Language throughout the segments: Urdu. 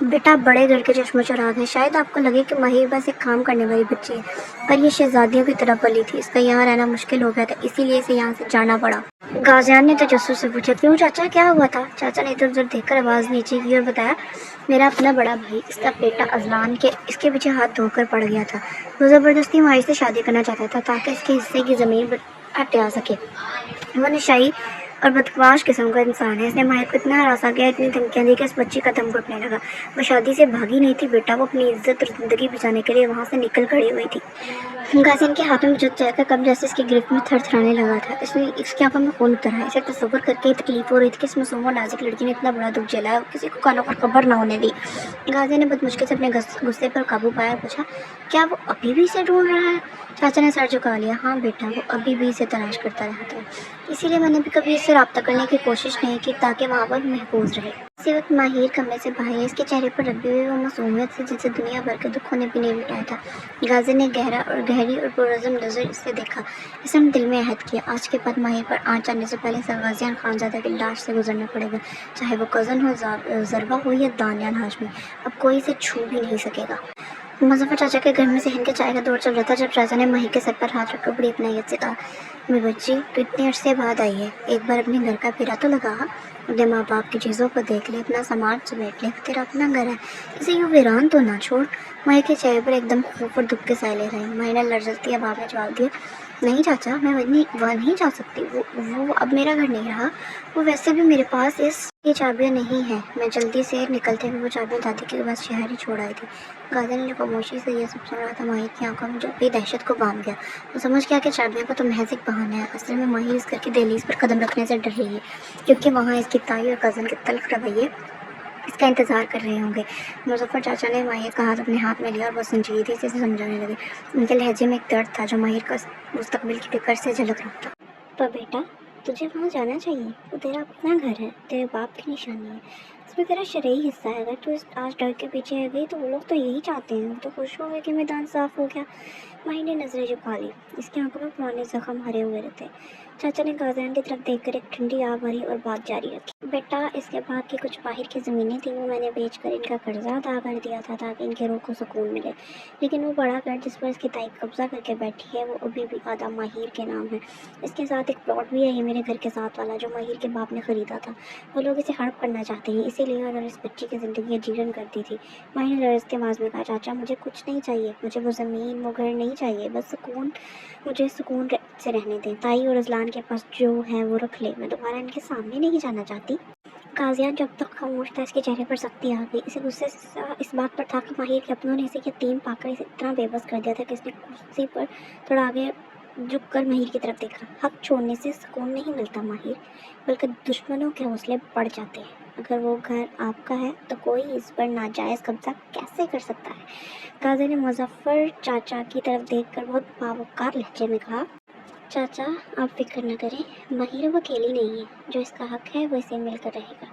بیٹا آپ بڑے گھر کے چشم و چراغ ہیں، شاید آپ کو لگے کہ ماہر بس ایک کام کرنے والی بچی ہے، پر یہ شہزادیوں کی طرح پلی تھی، اس کا یہاں رہنا مشکل ہو گیا تھا، اسی لیے اسے یہاں سے جانا پڑا۔ غازیان نے تجسس سے پوچھا، کیوں چاچا، کیا ہوا تھا؟ چاچا نے ادھر ادھر دیکھ کر آواز نیچے کی اور بتایا، میرا اپنا بڑا بھائی، اس کا بیٹا ازلان کے اس کے پیچھے ہاتھ دھو کر پڑ گیا تھا۔ وہ زبردستی ماہر سے شادی کرنا چاہتا تھا تاکہ اس کے حصے کی زمین ہٹا سکے۔ وہ نشائی اور بدقواش قسم کا انسان ہے، اس نے ماہر کو اتنا ہراساں کیا، اتنی دھمکیاں دی کہ اس بچی کا دم گھٹنے لگا۔ وہ شادی سے بھاگی نہیں تھی بیٹا، وہ اپنی عزت اور زندگی بچانے کے لیے وہاں سے نکل کھڑی ہوئی تھی۔ غازیان کے ہاتھ میں وجود چل کر کب جیسے اس کی گرفت میں تھر تھرانے لگا تھا، اس کی آنکھوں میں خون اتر آیا۔ اسے تصور کر کے تکلیف ہو رہی تھی کہ اس معصوم اور نازک لڑکی نے اتنا بڑا دکھ جھیلا ہے اور کسی کو کانوں پر خبر نہ ہونے دی۔ غازیان نے بہت مشکل سے اپنے غصے پر قابو پایا اور پوچھا، کیا وہ ابھی بھی اسے ڈھونڈ رہا ہے؟ چاچا نے سر جھکا لیا، ہاں بیٹا، وہ ابھی بھی اسے تلاش کرتا رہتا ہے، اسی لیے میں نے بھی کبھی اس سے رابطہ کرنے کی کوشش نہیں کی تاکہ وہاں پر محفوظ رہے۔ اسی وقت ماہر کمرے سے باہر، اس کے چہرے پر ربی ہوئی وہ معصومیت سے جسے دنیا بھر کے دکھوں نے بھی نہیں مٹایا تھا۔ غازیان نے گہری اور پرعزم نظر اسے دیکھا۔ اس نے دل میں عہد کیا، آج کے بعد ماہر پر آنچ آنے سے پہلے غازیان خانزادہ کی لاش سے گزرنا پڑے گا، چاہے وہ کزن ہو ضربہ ہو یا دانیال ہاشمی، اب کوئی اسے چھو بھی نہیں سکے گا۔ مظفر چاچا کے گھر میں صحن کے چائے کا دور چل رہا تھا جب چاچا نے ماہر کے سر پر ہاتھ رکھ کر بڑی اپنائیت سے کہا، میری بچی، تو اتنے عرصے بعد آئی ہے، ایک بار اپنے گھر کا پھیرا تو لگا، اپنے ماں باپ کی چیزوں کو دیکھ لے، اپنا سامان سمیٹ لے، تیرا اپنا گھر ہے، اسے یوں ویران تو نہ چھوڑ۔ ماہر کے چہرے پر ایک دم خوف اور دکھ کے سائے رہے۔ ماہر نے لرزتی آواز میں جواب دیا، نہیں چاچا، میں وہاں نہیں جا سکتی، وہ اب میرا گھر نہیں رہا، وہ ویسے بھی میرے پاس اس کی چابیاں نہیں ہیں۔ میں جلدی سے نکلتے ہوئے وہ چابیاں دادی کے پاس شہر ہی چھوڑ آئی تھی۔ غازیان نے خاموشی سے یہ سب سن رہا تھا، ماہر کی آنکھوں میں جو بھی دہشت کو بام گیا۔ وہ سمجھ گیا کہ چابیاں کا تو محض ایک بہانہ ہے، اصل میں ماہر اس گھر کی دہلیز پر قدم رکھنے سے ڈر رہی ہے، کیونکہ وہاں اس کی تائی اور کزن کے تلخ رویے اس کا انتظار کر رہے ہوں گے۔ مظفر چاچا نے ماہر کا ہاتھ اپنے ہاتھ میں لیا اور بہت سنجیدگی سے اسے سمجھانے لگے۔ ان کے لہجے میں ایک درد تھا جو ماہر کا مستقبل کی فکر سے جھلک رہا تھا۔ پر بیٹا، تجھے وہاں جانا چاہیے، وہ تیرا اپنا گھر ہے، تیرے باپ کی نشانی ہے، اس میں تیرا شرعی حصہ ہے، اگر تو آج ڈر کے پیچھے رہ گئی تو وہ لوگ تو یہی چاہتے ہیں، وہ تو خوش ہو گئے کہ میدان صاف ہو گیا۔ ماہر نے نظریں جھکا لی، اس کی آنکھوں میں پرانے زخم ہرے ہوئے رہتے۔ چاچا نے غازیان کی طرف دیکھ کر ایک ٹھنڈی آہ بھری اور بات جاری رکھی، بیٹا، اس کے بعد کی کچھ باہر کی زمینیں تھیں، وہ میں نے بیچ کر ان کا قرضہ ادا کر دیا تھا تاکہ ان کے روح کو سکون ملے، لیکن وہ بڑا گھر جس پر اس کی تائی قبضہ کر کے بیٹھی ہے وہ ابھی بھی آدھا ماہر کے نام ہے۔ اس کے ساتھ ایک پلاٹ بھی ہے، یہ میرے گھر کے ساتھ والا جو ماہر کے باپ نے خریدا تھا، وہ لوگ اسے ہڑپ کرنا چاہتے ہیں، اسی لیے انہوں نے اس بچی کی زندگی اجیرن کر دی تھی۔ ماہر نے لرزتی آواز میں کہا، چاچا، مجھے کچھ نہیں چاہیے، مجھے وہ زمین وہ گھر نہیں چاہیے، بس سکون، مجھے سکون سے رہنے دیں، تائی اور ازلان کے پاس جو ہے وہ رکھ لے، میں دوبارہ ان کے سامنے نہیں جانا چاہتی۔ غازیان جب تک خاموش تھا، اس کے چہرے پر سختی آ گئی، اسے غصے سے اس بات پر تھا کہ ماہر کے اپنوں نے اسے یتیم پا کر اسے اتنا بے بس کر دیا تھا کہ اس نے کرسی پر تھوڑا آگے جھک کر ماہر کی طرف دیکھا۔ حق چھوڑنے سے سکون نہیں ملتا ماہر، بلکہ دشمنوں کے حوصلے بڑھ جاتے ہیں۔ اگر وہ گھر آپ کا ہے تو کوئی اس پر ناجائز قبضہ کیسے کر سکتا ہے؟ غازیان نے مظفر چاچا کی طرف دیکھ کر بہت باوقار لہجے میں کہا، چاچا، آپ فکر نہ کریں، ماہر وہ اکیلی نہیں ہے، جو اس کا حق ہے وہ اسے مل کر رہے گا۔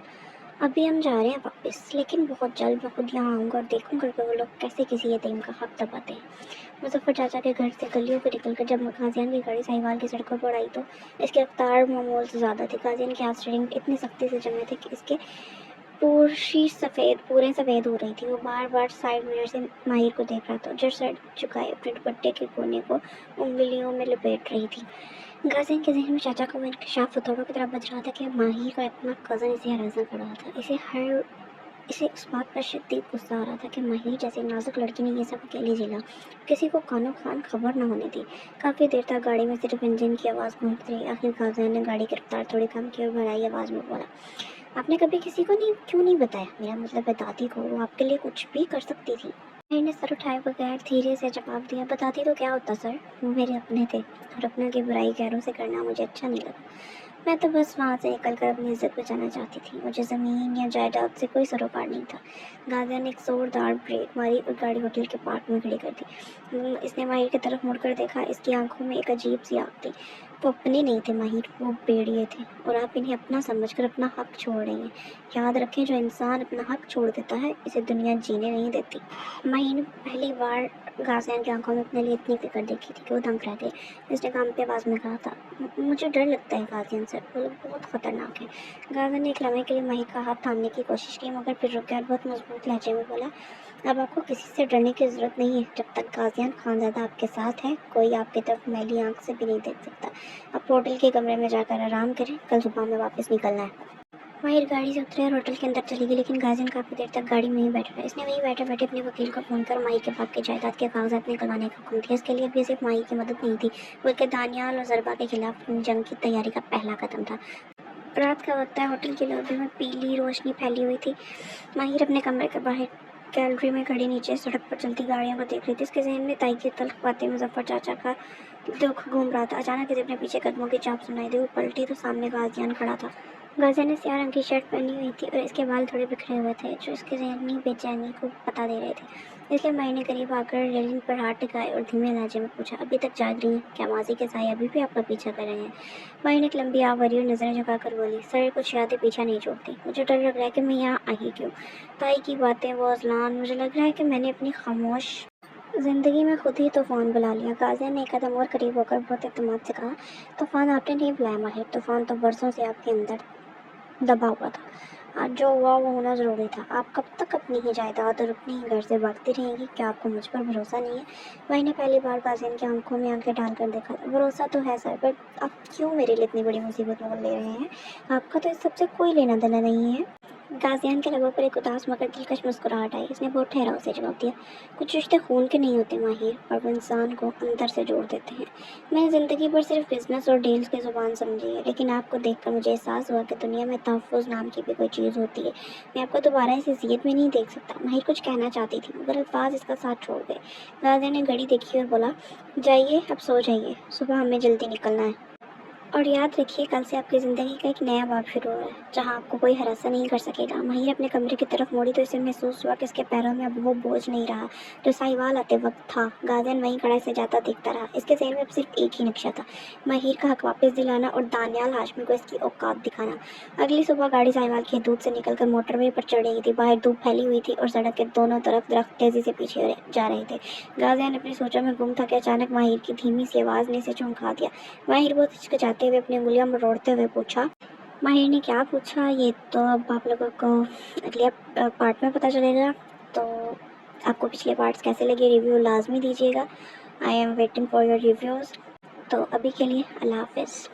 ابھی ہم جا رہے ہیں واپس، لیکن بہت جلد میں خود یہاں آؤں گا اور دیکھوں گا کہ وہ لوگ کیسے کسی یتیم کا حق دباتے ہیں۔ مظفر چاچا کے گھر سے گلیوں سے نکل کر جب غازیان کی گاڑی ساہیوال کی سڑکوں پر آئی تو اس کی رفتار معمول سے زیادہ تھی۔ غازیان کے ہاتھ اسٹیئرنگ پہ اتنی سختی سے جمے تھے کہ اس کے پوریں سفید ہو رہی تھی۔ وہ بار بار سائڈ مرر سے ماہر کو دیکھ رہا تھا اور سر جھکائے اپنے دوپٹے کے کونے کو انگلیوں میں لپیٹ رہی تھی۔ غازیان کے ذہن میں چاچا کا وہ انکشاف فتوڑوں کی طرح بج رہا تھا کہ ماہر کا اپنا کزن اسے ہراساں کر رہا تھا۔ اسے اس بات پر شدید غصہ آ رہا تھا کہ ماہر جیسے نازک لڑکی نے یہ سب اکیلے جھیلا، کسی کو کانوں کان خبر نہ ہونے دی۔ کافی دیر تک گاڑی میں صرف انجن کی آواز گونجتی رہی۔ آخر غازیان نے گاڑی کی رفتار تھوڑی کم کی اور بھرائی آواز میں بولا، آپ نے کبھی کسی کو کیوں نہیں بتایا؟ میرا مطلب ہے دادی کو، وہ آپ کے لیے کچھ بھی کر سکتی تھی۔ میں نے سر اٹھائے بغیر دھیرے سے جواب دیا، بتاتی تو کیا ہوتا سر، وہ میرے اپنے تھے اور اپنوں کی برائی غیروں سے کرنا مجھے اچھا نہیں لگا۔ میں تو بس وہاں سے نکل کر اپنی عزت بچانا چاہتی تھی، مجھے زمین یا جائیداد سے کوئی سروکار نہیں تھا۔ غازیان نے ایک زوردار بریک ماری اور گاڑی ہوٹل کے پارک میں کھڑی کر دی۔ اس نے ماہر کی طرف مڑ کر دیکھا، اس کی آنکھوں میں ایک عجیب سی آگ تھی۔ وہ اپنے نہیں تھے ماہر، وہ بیڑیے تھے، اور آپ انہیں اپنا سمجھ کر اپنا حق چھوڑ رہی ہیں۔ یاد رکھیں، جو انسان اپنا حق چھوڑ دیتا ہے اسے دنیا جینے نہیں دیتی۔ ماہر نے پہلی بار غازیان کی آنکھوں میں اپنے لیے اتنی فکر دیکھی تھی کہ وہ دنگ رہ گئی۔ اس نے کام پہ آواز میں کہا تھا، مجھے ڈر لگتا ہے غازیان سر، وہ لوگ بہت خطرناک ہیں۔ غازیان نے ایک لمحے کے لیے ماہر کا ہاتھ تھامنے کی کوشش کی، مگر پھر رک گیا اور بہت مضبوط لہجے میں بولا، اب آپ کو کسی سے ڈرنے کی ضرورت نہیں ہے۔ جب تک غازیان خانزادہ آپ کے ساتھ ہے، کوئی آپ کی طرف میلی آنکھ سے بھی نہیں دیکھ سکتا۔ اب ہوٹل کے کمرے میں جا کر آرام کریں، کل صبح میں واپس نکلنا ہے۔ ماہر گاڑی سے اترے اور ہوٹل کے اندر چلی گئی، لیکن غازیان کافی دیر تک گاڑی میں ہی بیٹھا رہا۔ اس نے وہیں بیٹھے بیٹھے اپنے وکیل کو فون کر ماہر کے باپ کی جائیداد کے کاغذات نکلوانے کا حکم دیا۔ اس کے لیے اب یہ صرف ماہر کی مدد نہیں تھی، بلکہ دانیال اور ضربا کے خلاف جنگ کی تیاری کا پہلا قدم تھا۔ رات کا وقت ہے، ہوٹل کی لابی میں پیلی روشنی پھیلی ہوئی تھی۔ ماہر اپنے کمرے کے باہر گیلری میں کھڑی نیچے سڑک پر چلتی گاڑیوں کو دیکھ رہی تھی۔ اس کے ذہن میں تائی کی تلخ باتیں، مظفر چاچا کا دکھ گھوم رہا تھا۔ اچانک اسے اپنے پیچھے قدموں کی چاپ سنائی دی۔ وہ پلٹی تو سامنے غازیان کھڑا تھا۔ غازیان نے سیاہ رنگ کی شرٹ پہنی ہوئی تھی اور اس کے بال تھوڑے بکھرے ہوئے تھے، جو اس کی ذہنی بے چینی کو بتا دے رہے تھے۔ اس لیے ماہر نے قریب آ کر ریلنگ پر ہاتھ ٹکائے اور دھیمے لہجے میں پوچھا، ابھی تک جاگ رہی ہیں کیا؟ ماضی کے سائے ابھی بھی آپ کا پیچھا کر رہے ہیں؟ ماہر نے ایک لمبی آہ بھری اور نظریں جھکا کر بولی، سر کچھ یادیں پیچھا نہیں چھوڑتی، مجھے ڈر لگ رہا ہے کہ میں یہاں آئی کیوں۔ تائی کی باتیں، وہ اذلان، مجھے لگ رہا ہے کہ میں نے اپنی خاموش زندگی میں خود ہی طوفان بلا لیا۔ غازیان نے ایک قدم اور قریب ہو کر بہت اعتماد سے کہا، طوفان آپ نے نہیں بلایا ماہر، طوفان تو برسوں سے آپ کے اندر دبا ہوا تھا۔ آج جو ہوا وہ ہونا ضروری تھا۔ آپ کب تک اپنی ہی جائیداد اور اپنے ہی گھر سے بھاگتی رہیں گی؟ کیا آپ کو مجھ پر بھروسہ نہیں ہے؟ میں نے پہلی بار غازیان کی آنکھوں میں آنکھیں ڈال کر دیکھا تھا۔ بھروسہ تو ہے سر، پر آپ کیوں میرے لیے اتنی بڑی مصیبت مول لے رہے ہیں؟ آپ کا تو اس سب سے کوئی لینا دینا نہیں ہے۔ غازیان کے لبوں پر ایک اداس مگر دلکش مسکراہٹ آئی۔ اس نے بہت ٹھہراؤ سے جواب دیا، کچھ رشتے خون کے نہیں ہوتے ماہر، اور وہ انسان کو اندر سے جوڑ دیتے ہیں۔ میں زندگی بھر صرف بزنس اور ڈیلز کی زبان سمجھی ہے، لیکن آپ کو دیکھ کر مجھے احساس ہوا کہ دنیا میں تحفظ نام کی بھی کوئی چیز ہوتی ہے۔ میں آپ کو دوبارہ اس حیثیت میں نہیں دیکھ سکتا۔ ماہر کچھ کہنا چاہتی تھی، مگر الفاظ اس کا ساتھ چھوڑ گئے۔ غازیان نے گھڑی دیکھی اور بولا، جائیے اب سو جائیے، صبح ہمیں جلدی نکلنا ہے۔ اور یاد رکھیے، کل سے آپ کی زندگی کا ایک نیا باب شروع ہو رہا ہے، جہاں آپ کو کوئی ہراساں نہیں کر سکے گا۔ ماہر اپنے کمرے کی طرف موڑی تو اسے محسوس ہوا کہ اس کے پیروں میں اب وہ بوجھ نہیں رہا جو ساہیوال آتے وقت تھا۔ غازیان وہیں کھڑا اسے جاتا دیکھتا رہا۔ اس کے ذہن میں اب صرف ایک ہی نقشہ تھا، ماہر کا حق واپس دلانا اور دانیال ہاشمی کو اس کی اوقات دکھانا۔ اگلی صبح گاڑی ساہیوال کی حدود سے نکل کر موٹر وے پر چڑھ رہی تھی۔ باہر دھوپ پھیلی ہوئی تھی اور سڑک کے دونوں طرف درخت تیزی سے پیچھے جا رہے تھے۔ غازیان اپنی سوچوں میں گم تھا کہ اچانک ماہر کی دھیمی سی آواز نے اسے چونکا دیا۔ ماہر بہت ہچکچاتے ہوئے اپنی انگلیاں مروڑتے ہوئے پوچھا۔ ماہر نے کیا پوچھا یہ تو اب آپ لوگوں کو اگلے پارٹ میں پتہ چلے گا۔ تو آپ کو پچھلے پارٹس کیسے لگے ریویو لازمی دیجیے گا۔ I am waiting for your reviews. تو ابھی کے لیے اللہ حافظ۔